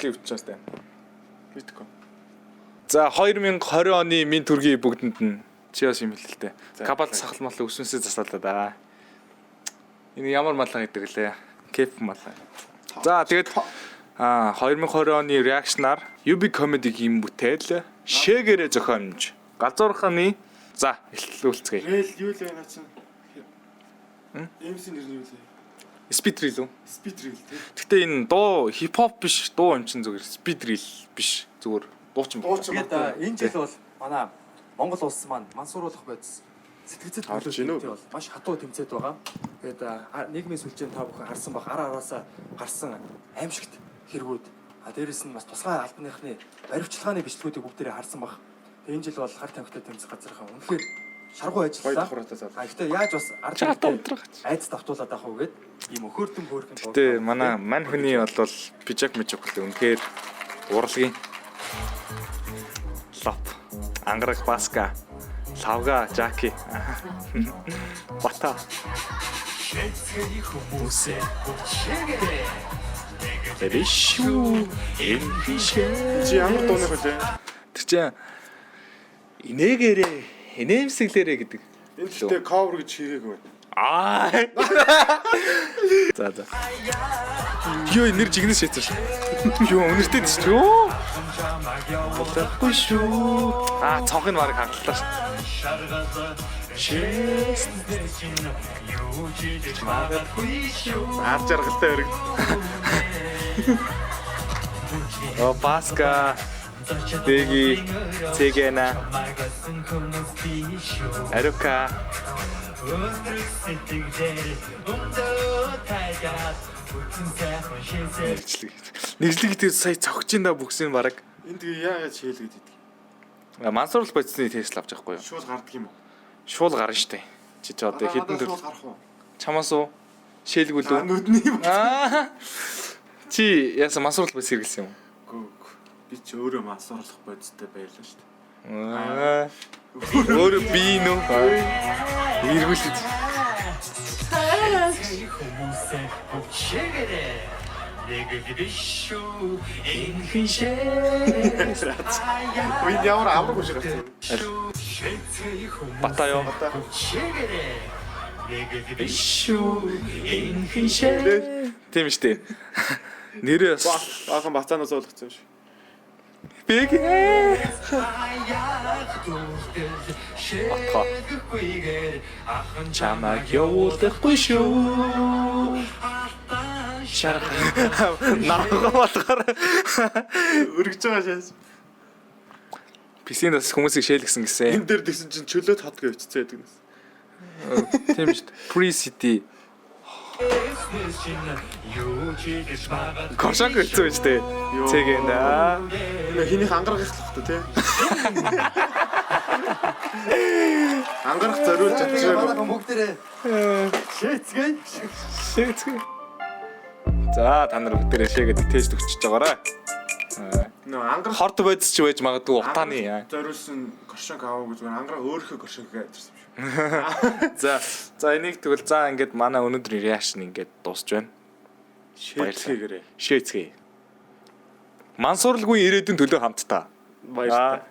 урьдчилан өвчнөөс тань. Мэдгүй. За 2020 оны минь төргийн бүгдэнд нь чи бас юм хэлэлтэй. Кабад сахал мал өснөөсөө засаалаа да. Энэ ямар малаа гэдэг лээ. Кеф малаа. За тэгээд 2020 оны реакшнаар UB comedy-гийн бүтээл шээгэрэ зохиомж галзуурханы за эхлүүлцгээе. Рэл юу л байна чинь? MC нэр нь юу лээ? Speed reel үү? Speed reel тий. Гэтэ энэ дуу хипхоп биш, дуу юм чин зүгээр speed reel биш. Зүгээр дуучин байна. Тэгээд энэ жил бол манай Монгол улс маань мансууруулах байц сэтгэцэд төлөвлөлт бол маш хатуу тэмцээд байгаа. Тэгээд нийгмийн сүлжээнд та бүхэн харсан бах ар араасаа гарсан аимшигт хэрэгүүд дээрэс нь бас тусгай албаныхны баримтчилгааны бичлэгүүдийг бүгдээрээ харсан бах. Тэгээд энэ жил бол хар тамхитай тэмцэх газрынхаа үнэхээр шаргуу ажилласан. Гэхдээ яаж бас айц давтуулаад авах вэ гэд ийм өхөөртөн хөөрхөн. Гэтэ манай мань хүний бол пижак мэжик гэдэг үнэхээр урлагийн лап ангараг баска лавга жаки бата Эрэшүү энхишээ Чи ямар дууны хөлөө? тэр чинь инээгээрээ инээмсэглээрээ гэдэг. Энэ гэхдээ cover гэж хийгээгүй байна. За. Юу нэр жигнэс шийдсэн шүү. Юу өнөртэй тийч юу? Болохгүй шүү. Цонхыг нь барыг хагаллаа шүү. Ар жаргалтай өрг. Баска Дэги Цэгена Арука Нэглэг дээр сая цогч энэ бүксийн бараг. Энд тэгээ яаж хийлгээд идэг? Мансуурлах бодисны тест авч явахгүй юу? Шууд гардаг юм уу? Шуул гарна штэ. Чи ч одоо хэдэн төр шууд гарах уу? чамаас уу? Шээлгүүл үү? Нүдний юм. Чи яасан мансуурлах бодис хэрэглэсэн юм уу? Гүг. Би ч өөрөө мансуурлах бодистой байлаа штэ. Өөрөө би нөө эргүүлээд Уйд ямар амраг биш гэх. Батаё. Тийм штэ. Нэрээ Баахан бацаанаас ойлгоцсон юм шиг. Бэг. Чамаг явуулахгүй шүү. Наргаа болгоор Өргөж байгаа шээс. писинаас хүмүүсийг шээлгсэн гэсэн. Энэ дээр тэгсэн чинь чөлөөт хотгоо өчцөө гэдэг юм. Тийм шүү. Pre-city. Коршак гэсэн үү штэ. Цэгэнд Хинийх ангарах хэрэгтэй тий. Ангарах зориулж чадчихсан. бүгдээрээ Шээцгээ. За та нар бүгдээрээ шээгээд тест өгчөж байгаарай. Нөө ангарах Хорд бодис ч байж магадгүй утааны. зориулсан коршак аваагүй зүгээр ангарах өөрийнхөө коршак гэсэн юм шиг. За энийг тэгвэл ингээд манай өнөөдрийн реакшн ингээд дуусч байна. Шээцгээгээрээ. Шээцгээ. Мансуурлгүй ирээдүйн төлөө хамтдаа. Баярлалаа.